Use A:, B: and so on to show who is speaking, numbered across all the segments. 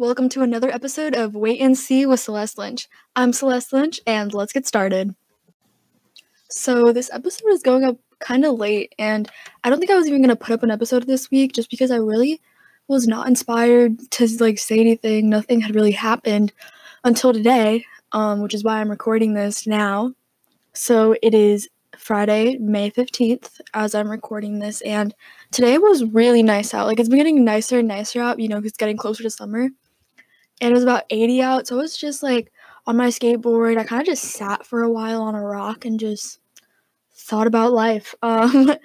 A: welcome to another episode of Wait and See with Celeste Lynch. I'm Celeste Lynch, and let's get started. So, this episode is going up kind of late, and I don't think I was even going to put up an episode this week just because I really was not inspired to, say anything. Nothing had really happened until today, which is why I'm recording this now. So, it is Friday, May 15th, as I'm recording this, and today was really nice out. It's been getting nicer and nicer out, because it's getting closer to summer. And it was about 80 out, so I was just, on my skateboard. I kind of just sat for a while on a rock and just thought about life. I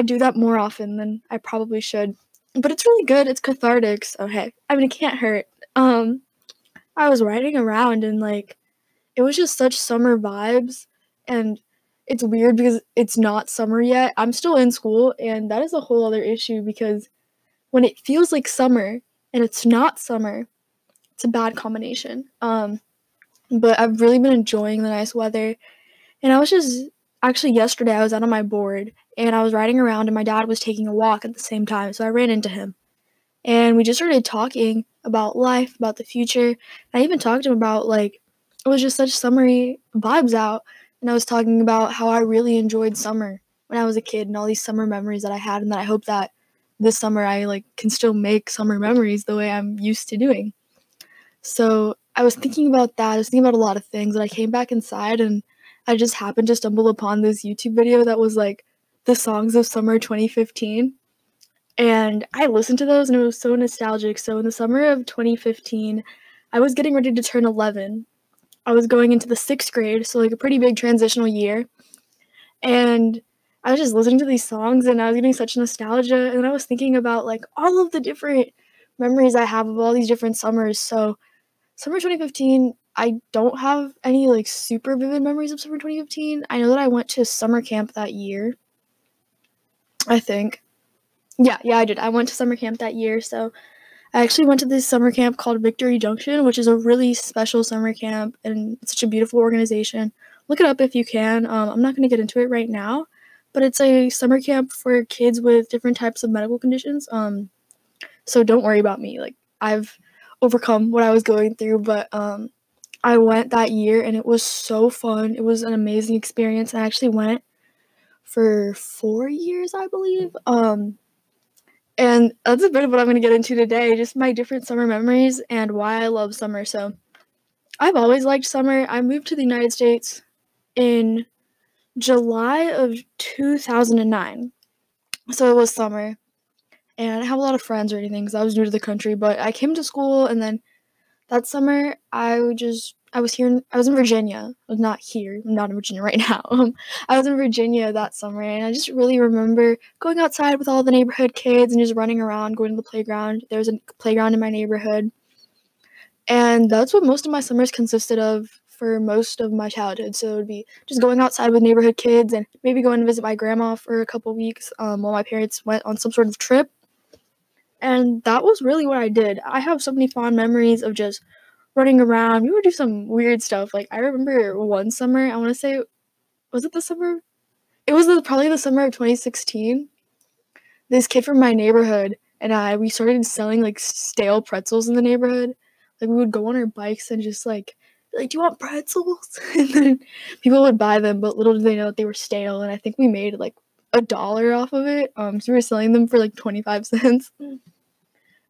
A: do that more often than I probably should. But it's really good. It's cathartic, so hey. It can't hurt. I was riding around and, it was just such summer vibes, and it's weird because it's not summer yet. I'm still in school, and that is a whole other issue because when it feels like summer and it's not summer, it's a bad combination. But I've really been enjoying the nice weather, and I was just, actually yesterday I was out on my board, and I was riding around, and my dad was taking a walk at the same time, so I ran into him, and we just started talking about life, about the future, and I even talked to him about, it was just such summery vibes out, and I was talking about how I really enjoyed summer when I was a kid, and all these summer memories that I had, and that I hope that this summer I, can still make summer memories the way I'm used to doing. So I was thinking about that. I was thinking about a lot of things, and I came back inside, and I just happened to stumble upon this YouTube video that was the songs of summer 2015. And I listened to those, and it was so nostalgic. So in the summer of 2015, I was getting ready to turn 11. I was going into the 6th grade, so a pretty big transitional year. And I was just listening to these songs, and I was getting such nostalgia. And then I was thinking about all of the different memories I have of all these different summers. So summer 2015, I don't have any super vivid memories of summer 2015. I know that I went to summer camp that year, I think. Yeah, I did. I went to summer camp that year, so I actually went to this summer camp called Victory Junction, which is a really special summer camp, and it's such a beautiful organization. Look it up if you can. I'm not going to get into it right now, but it's a summer camp for kids with different types of medical conditions. So don't worry about me. I've overcome what I was going through, but I went that year, and it was so fun. It was an amazing experience. I actually went for 4 years, I believe. And that's a bit of what I'm going to get into today, just my different summer memories and why I love summer. So I've always liked summer. I moved to the United States in July of 2009, so it was summer, and I didn't have a lot of friends or anything because I was new to the country, but I came to school, and then that summer I was in Virginia. I was not here. I'm not in Virginia right now. I was in Virginia that summer, and I just really remember going outside with all the neighborhood kids and just running around, going to the playground. There was a playground in my neighborhood, and that's what most of my summers consisted of for most of my childhood. So it would be just going outside with neighborhood kids and maybe going to visit my grandma for a couple weeks while my parents went on some sort of trip. And that was really what I did. I have so many fond memories of just running around. We would do some weird stuff. I remember one summer, I want to say, was it the summer? It was probably the summer of 2016. This kid from my neighborhood and we started selling stale pretzels in the neighborhood. We would go on our bikes and just do you want pretzels? And then people would buy them, but little did they know that they were stale. And I think we made $1 off of it. So we were selling them for 25 cents.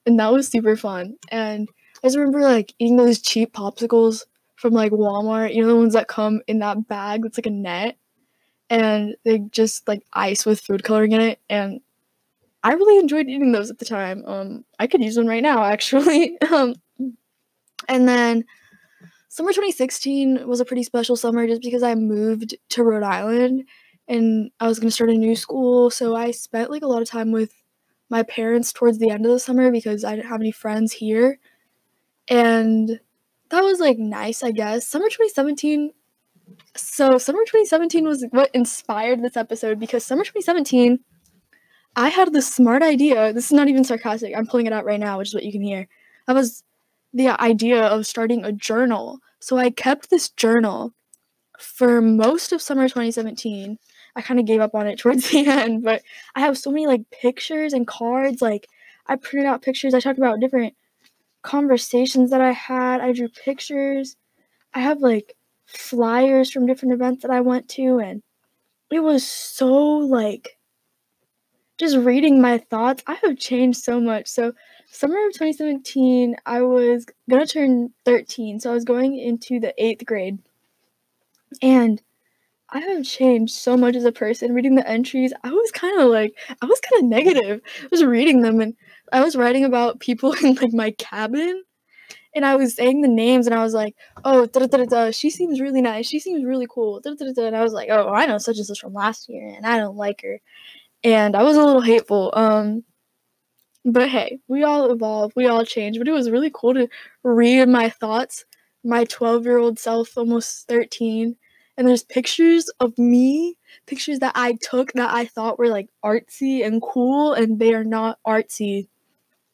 A: And that was super fun. And I just remember eating those cheap popsicles from Walmart, the ones that come in that bag that's a net, and they just ice with food coloring in it, and I really enjoyed eating those at the time. I could use one right now actually. And then summer 2016 was a pretty special summer just because I moved to Rhode Island and I was going to start a new school, so I spent a lot of time with my parents towards the end of the summer because I didn't have any friends here. And that was nice, I guess. Summer 2017 was what inspired this episode, because summer 2017, I had the smart idea. This is not even sarcastic. I'm pulling it out right now, which is what you can hear. That was the idea of starting a journal. So I kept this journal for most of summer 2017. I kind of gave up on it towards the end, but I have so many pictures and cards. I printed out pictures. I talked about different conversations that I had. I drew pictures. I have, like, flyers from different events that I went to, and it was so, like, just reading my thoughts. I have changed so much. So, summer of 2017, I was gonna turn 13, so I was going into the 8th grade, and I have changed so much as a person. Reading the entries, I was kinda negative. I was reading them, and I was writing about people in, like, my cabin, and I was saying the names, and I was like, "Oh, da da da da da, she seems really nice, she seems really cool, da da da da," and I was like, "Oh, I know such and such from last year, and I don't like her." And I was a little hateful, but hey, we all evolve, we all change, but it was really cool to read my thoughts, my 12-year-old self, almost 13, and there's pictures of me, pictures that I took that I thought were, like, artsy and cool, and they are not artsy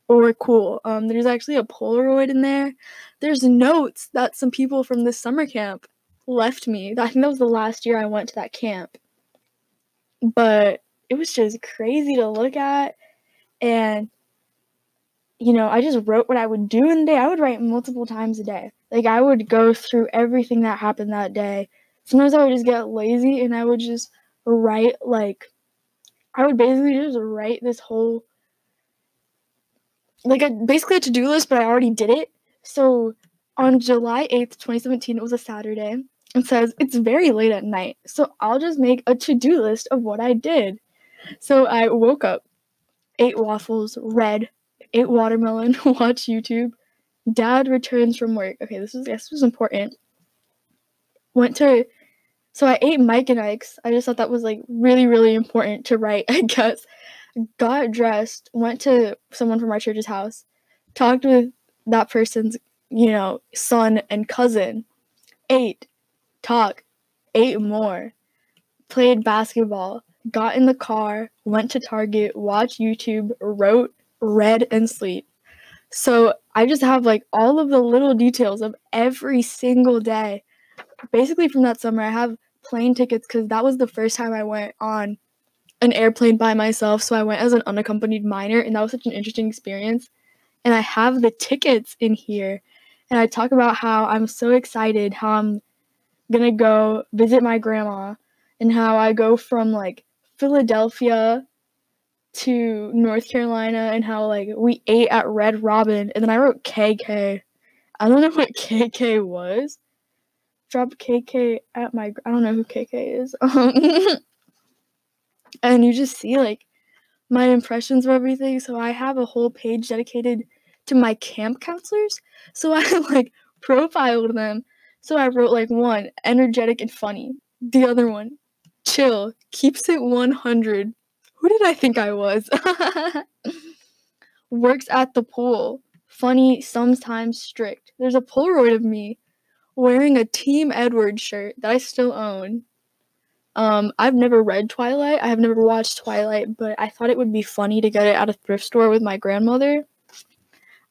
A: or cool. There's actually a Polaroid in there. There's notes that some people from this summer camp left me. I think that was the last year I went to that camp. But it was just crazy to look at, and, I just wrote what I would do in a day. I would write multiple times a day. Like, I would go through everything that happened that day. Sometimes I would just get lazy, and I would just write, like, I would basically just write this whole, like, basically a to-do list, but I already did it. So on July 8th, 2017, it was a Saturday. It says, "It's very late at night, so I'll just make a to-do list of what I did." So I woke up, ate waffles, read, ate watermelon, watched YouTube. Dad returns from work. Okay, this was important. So I ate Mike and Ike's. I just thought that was, like, really, really important to write, I guess. Got dressed, went to someone from our church's house, talked with that person's, son and cousin, ate, talked, ate more, played basketball, got in the car, went to Target, watched YouTube, wrote, read, and sleep. So I just have, like, all of the little details of every single day. Basically, from that summer, I have plane tickets because that was the first time I went on an airplane by myself, so I went as an unaccompanied minor, and that was such an interesting experience. And I have the tickets in here, and I talk about how I'm so excited, how I'm gonna go visit my grandma, and how I go from, like, Philadelphia to North Carolina, and how, like, we ate at Red Robin, and then I wrote KK. I don't know what KK was. Drop KK at I don't know who KK is. And you just see, like, my impressions of everything. So I have a whole page dedicated to my camp counselors. So I, like, profiled them. So I wrote, like, one, energetic and funny. The other one, chill, keeps it 100. Who did I think I was? Works at the pool. Funny, sometimes strict. There's a Polaroid of me wearing a Team Edward shirt that I still own. I've never read Twilight. I have never watched Twilight, but I thought it would be funny to get it at a thrift store with my grandmother.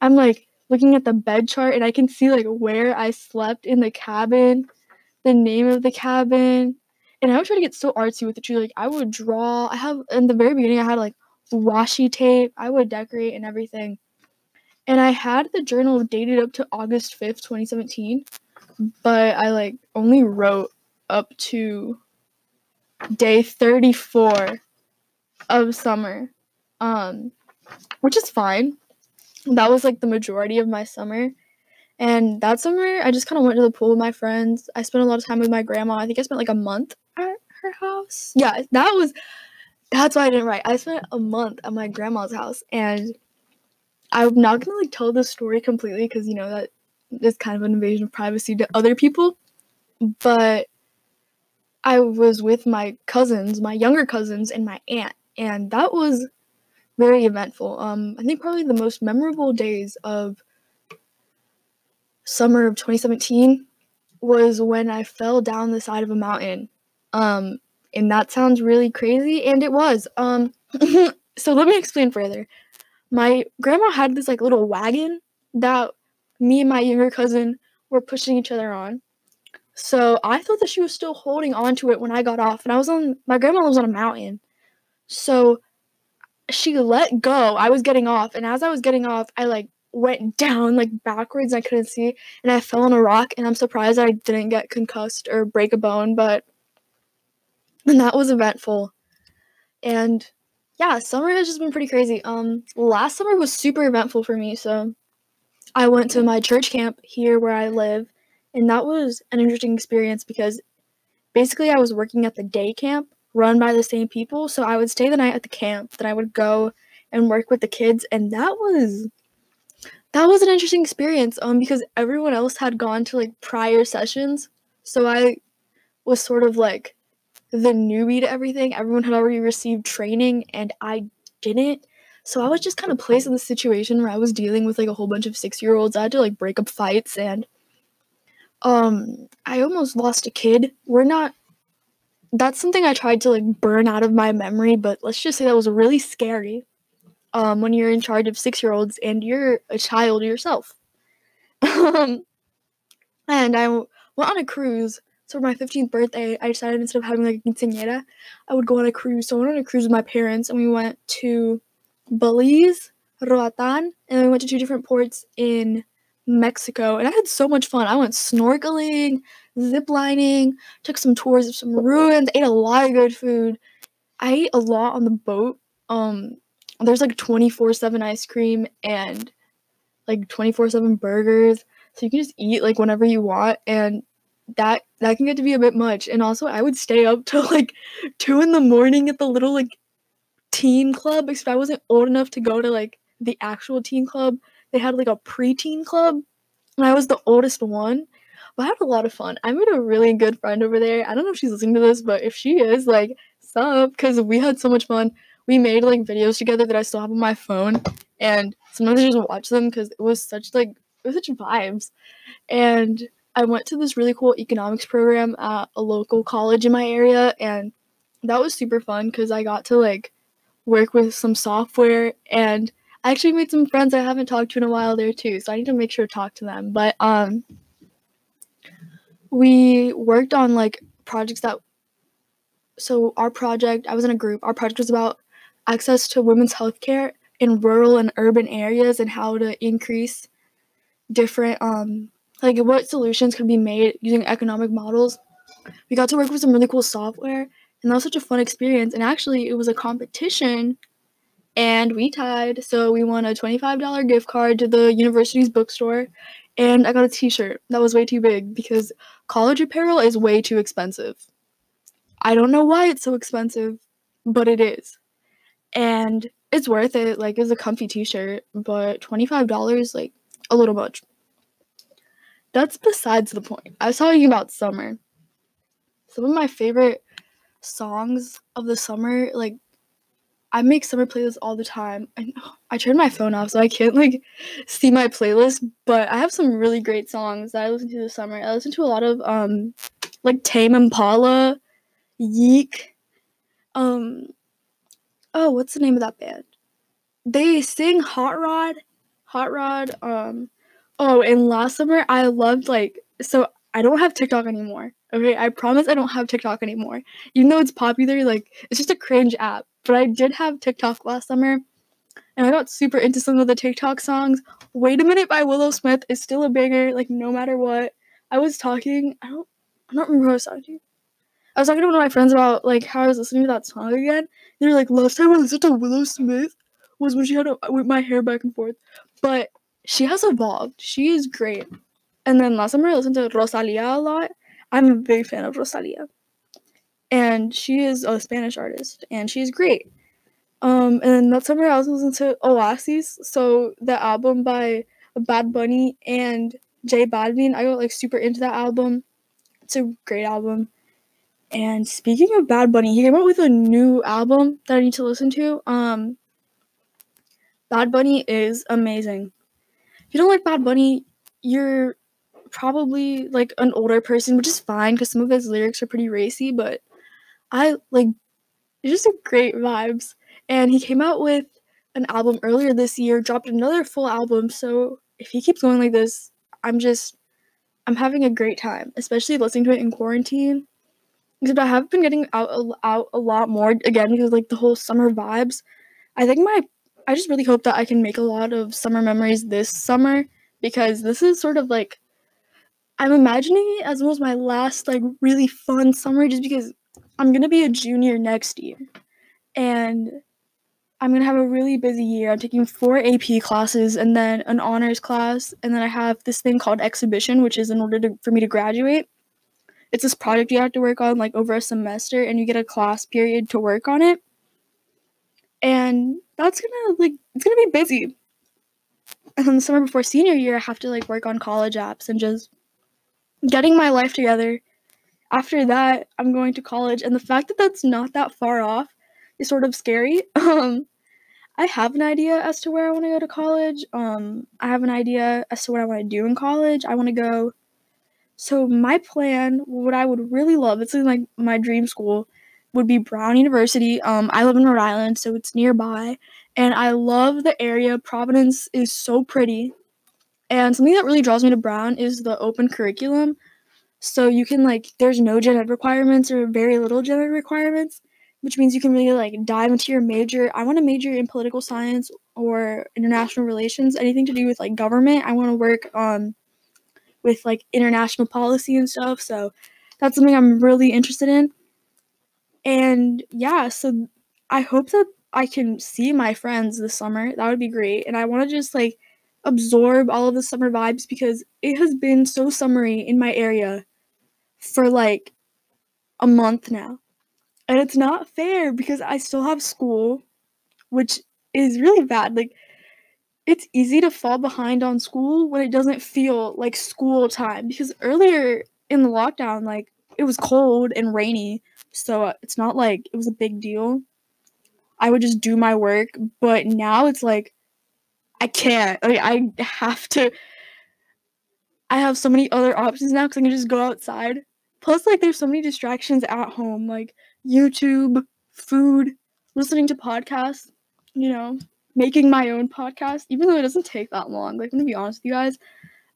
A: I'm, like, looking at the bed chart, and I can see, like, where I slept in the cabin, the name of the cabin, and I would try to get so artsy with it too. Like, I would draw. In the very beginning, I had, like, washi tape. I would decorate and everything. And I had the journal dated up to August 5th, 2017, but I, like, only wrote up to day 34 of summer, which is fine. That was, like, the majority of my summer. And that summer, I just kind of went to the pool with my friends. I spent a lot of time with my grandma. I think I spent, like, a month at her house. Yeah, that's why I didn't write. I spent a month at my grandma's house, and I'm not gonna, like, tell this story completely because, that is kind of an invasion of privacy to other people. But I was with my cousins, my younger cousins, and my aunt, and that was very eventful. I think probably the most memorable days of summer of 2017 was when I fell down the side of a mountain. And that sounds really crazy, and it was. So let me explain further. My grandma had this, like, little wagon that me and my younger cousin were pushing each other on. So I thought that she was still holding on to it when I got off, and my grandma lives on a mountain. So she let go. I was getting off, and as I was getting off, I, like, went down like backwards and I couldn't see, and I fell on a rock, and I'm surprised I didn't get concussed or break a bone, but and that was eventful. And yeah, summer has just been pretty crazy. Last summer was super eventful for me, so I went to my church camp here where I live, and that was an interesting experience because basically I was working at the day camp run by the same people, so I would stay the night at the camp, then I would go and work with the kids, and that was an interesting experience because everyone else had gone to like prior sessions, so I was sort of like the newbie to everything. Everyone had already received training and I didn't. So I was just kind of placed in the situation where I was dealing with like a whole bunch of 6-year-olds. I had to like break up fights, and I almost lost a kid. That's something I tried to like burn out of my memory, but let's just say that was really scary when you're in charge of 6-year-olds and you're a child yourself. And I went on a cruise. So for my 15th birthday, I decided instead of having like a quinceañera, I would go on a cruise. So I went on a cruise with my parents, and we went to Belize, Roatan, and we went to 2 different ports in Mexico. And I had so much fun. I went snorkeling, zip lining, took some tours of some ruins, ate a lot of good food. I ate a lot on the boat. There's like 24/7 ice cream and like 24/7 burgers, so you can just eat like whenever you want, and that can get to be a bit much. And also I would stay up till like 2 in the morning at the little like teen club, except I wasn't old enough to go to like the actual teen club. They had like a preteen club, and I was the oldest one. But I had a lot of fun. I made a really good friend over there. I don't know if she's listening to this, but if she is, like, sup, because we had so much fun. We made like videos together that I still have on my phone, and sometimes I just watch them because it was such vibes. And I went to this really cool economics program at a local college in my area, and that was super fun because I got to like work with some software, and I actually made some friends I haven't talked to in a while there too, so I need to make sure to talk to them. But we worked on like projects so our project, I was in a group, our project was about access to women's healthcare in rural and urban areas and how to increase different like what solutions could be made using economic models. We got to work with some really cool software, and that was such a fun experience. And actually it was a competition, and we tied, so we won a $25 gift card to the university's bookstore, and I got a t-shirt that was way too big because college apparel is way too expensive. I don't know why it's so expensive, but it is. And it's worth it. Like, it's a comfy t-shirt, but $25, like, a little much. That's besides the point. I was talking about summer. Some of my favorite songs of the summer, like, I make summer playlists all the time. I turned my phone off, so I can't, like, see my playlist, but I have some really great songs that I listen to this summer. I listen to a lot of, like, Tame Impala, Yeek, oh, what's the name of that band? They sing Hot Rod. Hot Rod. Oh, and last summer I loved so I don't have TikTok anymore. Okay, I promise I don't have TikTok anymore. Even though it's popular, like it's just a cringe app. But I did have TikTok last summer, and I got super into some of the TikTok songs. Wait a Minute by Willow Smith is still a banger, like no matter what. I don't remember who I was talking to. I was talking to one of my friends about like how I was listening to that song again. They were like, last time I listened to Willow Smith was when she had with my hair back and forth. But she has evolved. She is great. And then last summer I listened to Rosalia a lot. I'm a big fan of Rosalia. And she is a Spanish artist, and she's great. And then that summer I was listening to Oasis, so the album by Bad Bunny and J Balvin. I got like super into that album. It's a great album. And speaking of Bad Bunny, he came out with a new album that I need to listen to. Bad Bunny is amazing. If you don't like Bad Bunny, you're probably like an older person, which is fine because some of his lyrics are pretty racy, but I like it's just a great vibes. And he came out with an album earlier this year, dropped another full album. So if he keeps going like this, I'm having a great time, especially listening to it in quarantine. Except I have been getting out a lot more again because like the whole summer vibes. I think I just really hope that I can make a lot of summer memories this summer, because this is sort of like, I'm imagining it as almost my last like really fun summer, just because I'm gonna be a junior next year and I'm gonna have a really busy year. I'm taking 4 AP classes and then an honors class, and then I have this thing called exhibition, which is in order for me to graduate. It's this project you have to work on like over a semester, and you get a class period to work on it. And that's gonna like, it's gonna be busy. And then the summer before senior year, I have to like work on college apps and just getting my life together. After that, I'm going to college, and the fact that that's not that far off is sort of scary. I have an idea as to where I want to go to college. I have an idea as to what I want to do in college. I want to go. So my plan, what I would really love, it's like my dream school, would be Brown University. I live in Rhode Island, so it's nearby, and I love the area. Providence is so pretty, and something that really draws me to Brown is the open curriculum. So you can like, there's no gen ed requirements or very little gen ed requirements, which means you can really like dive into your major. I want to major in political science or international relations, anything to do with like government. I want to work with like international policy and stuff. So that's something I'm really interested in. And yeah, so I hope that I can see my friends this summer. That would be great. And I want to just like absorb all of the summer vibes, because it has been so summery in my area for like a month now. And it's not fair because I still have school, which is really bad. Like, it's easy to fall behind on school when it doesn't feel like school time, because earlier in the lockdown, like, it was cold and rainy, so it's not like it was a big deal. I would just do my work, but now it's like I can't. Like, I have so many other options now because I can just go outside. Plus, like, there's so many distractions at home, like YouTube, food, listening to podcasts, making my own podcast, even though it doesn't take that long. Like, I'm gonna be honest with you guys,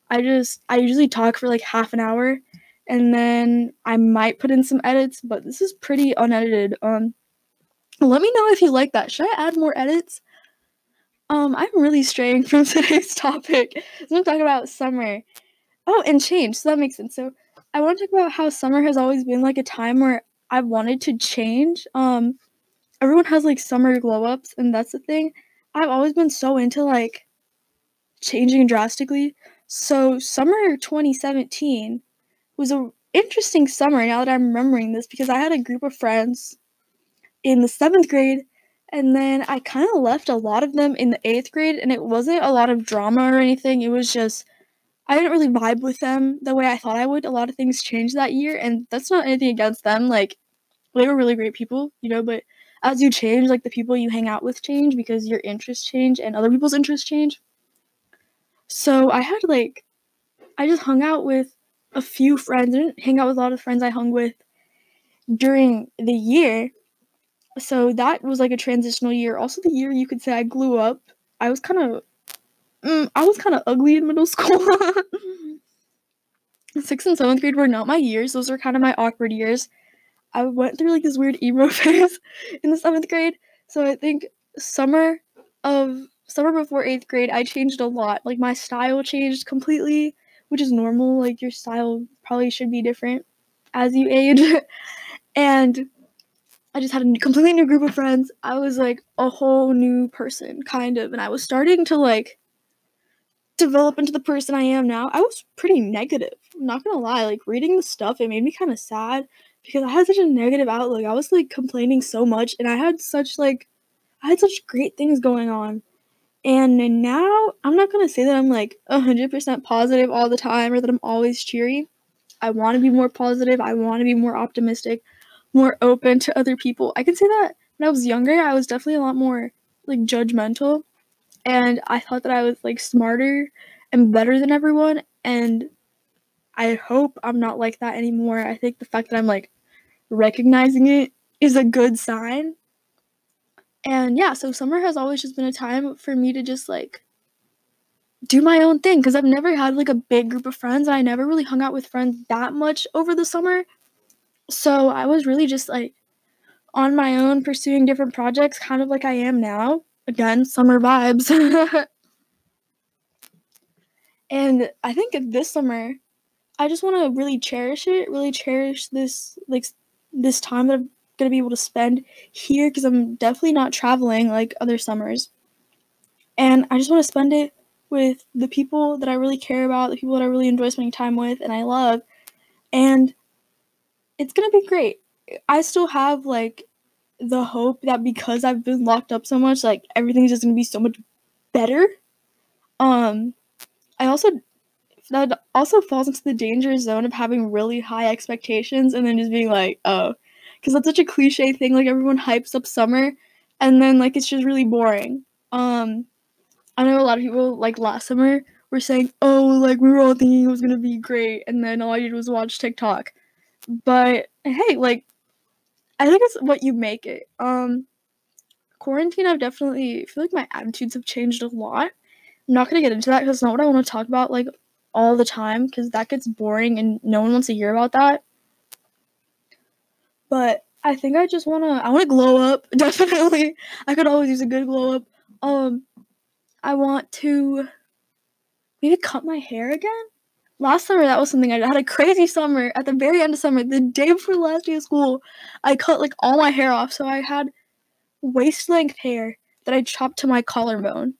A: I usually talk for like half an hour, and then I might put in some edits, but this is pretty unedited. Let me know if you like that. Should I add more edits? I'm really straying from today's topic. I'm gonna talk about summer. Oh, and change. So that makes sense. So I want to talk about how summer has always been like a time where I've wanted to change. Everyone has like summer glow ups, and that's the thing. I've always been so into like changing drastically. So summer 2017 was a interesting summer now that I'm remembering this, because I had a group of friends in the 7th grade, and then I kind of left a lot of them in the 8th grade, and it wasn't a lot of drama or anything. It was just I didn't really vibe with them the way I thought I would. A lot of things changed that year, and that's not anything against them. Like, they were really great people, but as you change, like, the people you hang out with change because your interests change and other people's interests change. So I just hung out with a few friends. I didn't hang out with a lot of friends I hung with during the year. So that was like a transitional year. Also, the year you could say I grew up. I was kind of ugly in middle school. 6th and 7th grade were not my years. Those were kind of my awkward years. I went through like this weird emo phase in the 7th grade. So I think summer before 8th grade, I changed a lot. Like, my style changed completely, which is normal. Like, your style probably should be different as you age. And I just had a completely new group of friends. I was like a whole new person, kind of. And I was starting to like develop into the person I am now. I was pretty negative. I'm not gonna lie. Like, reading the stuff, it made me kind of sad because I had such a negative outlook. I was like complaining so much, and I had such great things going on. And now I'm not gonna say that I'm like 100% positive all the time or that I'm always cheery. I want to be more positive. I want to be more optimistic, more open to other people. I can say that when I was younger, I was definitely a lot more like judgmental, and I thought that I was like smarter and better than everyone, and I hope I'm not like that anymore. I think the fact that I'm like recognizing it is a good sign. And yeah, so summer has always just been a time for me to just like do my own thing, because I've never had like a big group of friends. I never really hung out with friends that much over the summer. So I was really just like on my own pursuing different projects, kind of like I am now. again, summer vibes. And I think this summer, I just want to really cherish it, really cherish this, like, this time that I'm going to be able to spend here, because I'm definitely not traveling like other summers. And I just want to spend it with the people that I really care about, the people that I really enjoy spending time with and I love. And it's going to be great. I still have, like, the hope that because I've been locked up so much, like, everything's just going to be so much better. I also that also falls into the danger zone of having really high expectations and then just being like, oh, because that's such a cliche thing. Like, everyone hypes up summer, and then, like, it's just really boring. I know a lot of people, like, last summer were saying, oh, like, we were all thinking it was gonna be great, and then all I did was watch TikTok. But hey, like, I think it's what you make it. Quarantine, I've definitely feel like my attitudes have changed a lot. I'm not gonna get into that because it's not what I want to talk about, like, all the time, because that gets boring and no one wants to hear about that. But I think I wanna glow up. Definitely. I could always use a good glow up. I want to maybe cut my hair again. Last summer, that was something I had a crazy summer. At the very end of summer, the day before the last day of school, I cut, like, all my hair off. So I had waist-length hair that I chopped to my collarbone.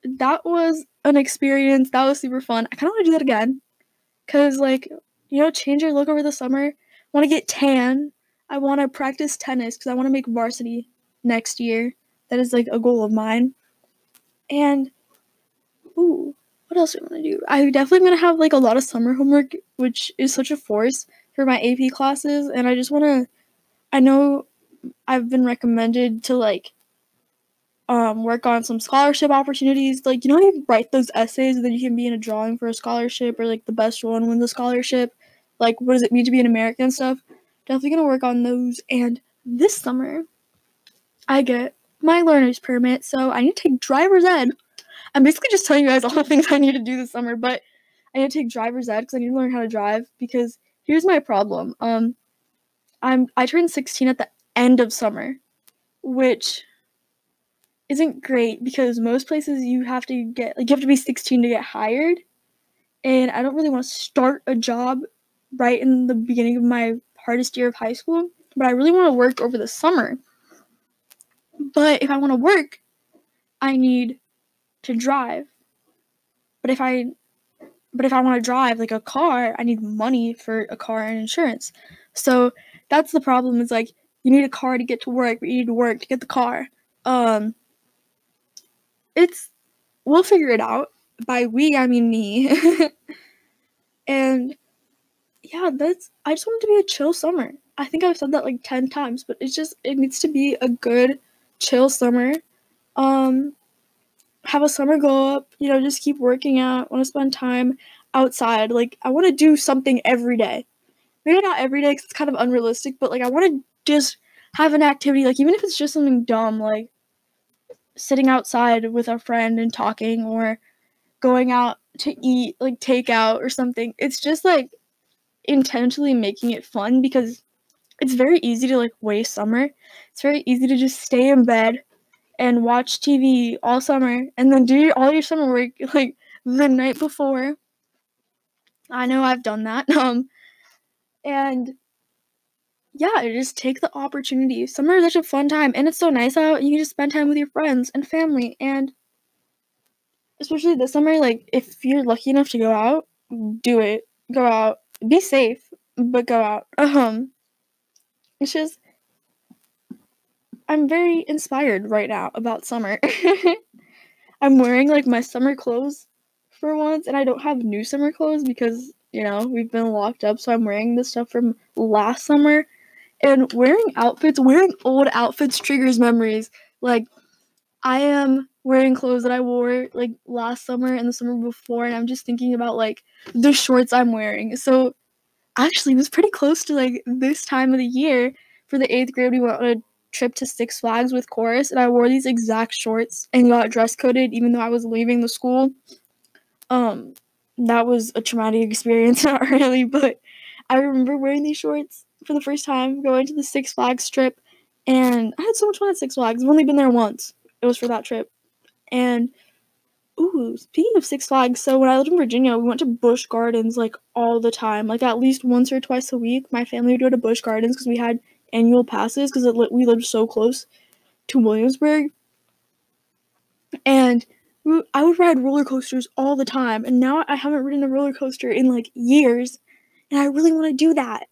A: That was an experience. That was super fun. I kind of want to do that again. Because, like, change your look over the summer. I want to get tan. I want to practice tennis because I want to make varsity next year. That is, like, a goal of mine. And, ooh, what else do I want to do? I definitely going to have, like, a lot of summer homework, which is such a force for my AP classes. And I just want to, I know I've been recommended to, like, work on some scholarship opportunities. Like, you write those essays and then you can be in a drawing for a scholarship, or, like, the best one wins a scholarship. Like, what does it mean to be an American and stuff? Definitely gonna work on those. And this summer, I get my learner's permit, so I need to take driver's ed. I'm basically just telling you guys all the things I need to do this summer, but I need to take driver's ed because I need to learn how to drive. Because here's my problem. I turned 16 at the end of summer, which isn't great because most places you have to be 16 to get hired, and I don't really want to start a job right in the beginning of my hardest year of high school, but I really want to work over the summer. But if I want to work, I need to drive. But if I want to drive, like, a car, I need money for a car and insurance. So that's the problem. Is, like, you need a car to get to work, but you need to work to get the car. We'll figure it out. By we, I mean me. And yeah, I just want it to be a chill summer. I think I've said that like 10 times, but it needs to be a good, chill summer. Have a summer glow up, just keep working out, want to spend time outside. Like, I want to do something every day. Maybe not every day because it's kind of unrealistic, but, like, I want to just have an activity, like, even if it's just something dumb, like sitting outside with a friend and talking, or going out to eat, like, takeout or something. It's just, like, intentionally making it fun, because it's very easy to, like, waste summer. It's very easy to just stay in bed and watch TV all summer and then do all your summer work, like, the night before. I know I've done that. And yeah, just take the opportunity. Summer is such a fun time, and it's so nice out. You can just spend time with your friends and family, and especially this summer, like, if you're lucky enough to go out, do it. Go out. Be safe, but go out. It's just, I'm very inspired right now about summer. I'm wearing, like, my summer clothes for once, and I don't have new summer clothes because, we've been locked up, so I'm wearing the stuff from last summer. And wearing old outfits triggers memories. Like, I am wearing clothes that I wore, like, last summer and the summer before, and I'm just thinking about, like, the shorts I'm wearing. So, actually, it was pretty close to, like, this time of the year. For the 8th grade, we went on a trip to Six Flags with chorus, and I wore these exact shorts and got dress coded even though I was leaving the school. That was a traumatic experience, not really, but I remember wearing these shorts for the first time, going to the Six Flags trip, and I had so much fun at Six Flags. I've only been there once. it was for that trip. And ooh, speaking of Six Flags, so when I lived in Virginia, we went to Busch Gardens like all the time, like at least once or twice a week. My family would go to Busch Gardens because we had annual passes because we lived so close to Williamsburg. And I would ride roller coasters all the time, and now I haven't ridden a roller coaster in like years, and I really want to do that.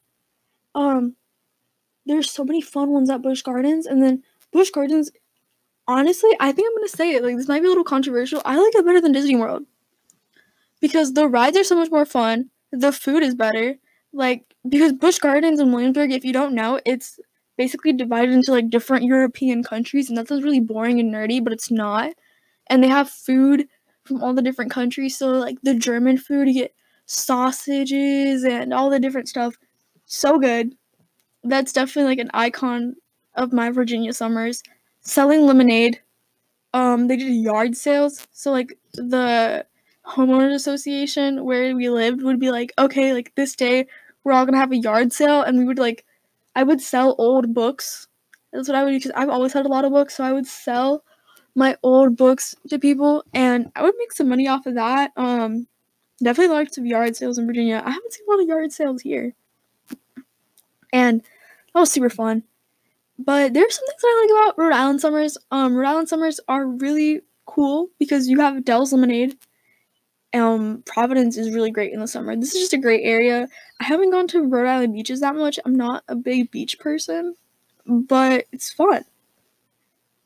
A: There's so many fun ones at Busch Gardens, and then Busch Gardens, honestly, I think I'm gonna say it, like this might be a little controversial. I like it better than Disney World because the rides are so much more fun. The food is better, like because Busch Gardens in Williamsburg, if you don't know, it's basically divided into like different European countries, and that sounds really boring and nerdy, but it's not. And they have food from all the different countries. So like the German food, you get sausages and all the different stuff. So good. That's definitely like an icon of my Virginia summers. Selling lemonade. They did yard sales. So like the homeowners association where we lived would be like, okay, like this day we're all gonna have a yard sale, and we would like, I would sell old books. That's what I would do because I've always had a lot of books, so I would sell my old books to people, and I would make some money off of that. Definitely lots of yard sales in Virginia. I haven't seen a lot of yard sales here, and that was super fun. But there's some things that I like about Rhode Island summers. Rhode Island summers are really cool because you have Dell's Lemonade. Providence is really great in the summer. This is just a great area. I haven't gone to Rhode Island beaches that much. I'm not a big beach person, but it's fun.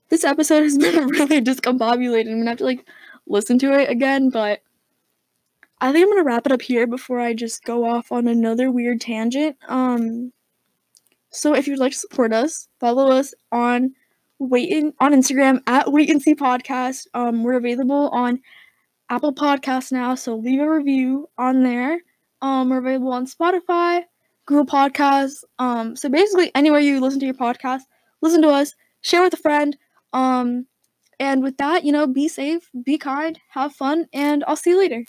A: This episode has been really discombobulated. I'm gonna have to like listen to it again, but I think I'm gonna wrap it up here before I just go off on another weird tangent. So if you'd like to support us, follow us on Instagram at Wait and See Podcast. We're available on Apple Podcasts now, so leave a review on there. We're available on Spotify, Google Podcasts. So basically anywhere you listen to your podcast, listen to us, share with a friend. And with that, be safe, be kind, have fun, and I'll see you later.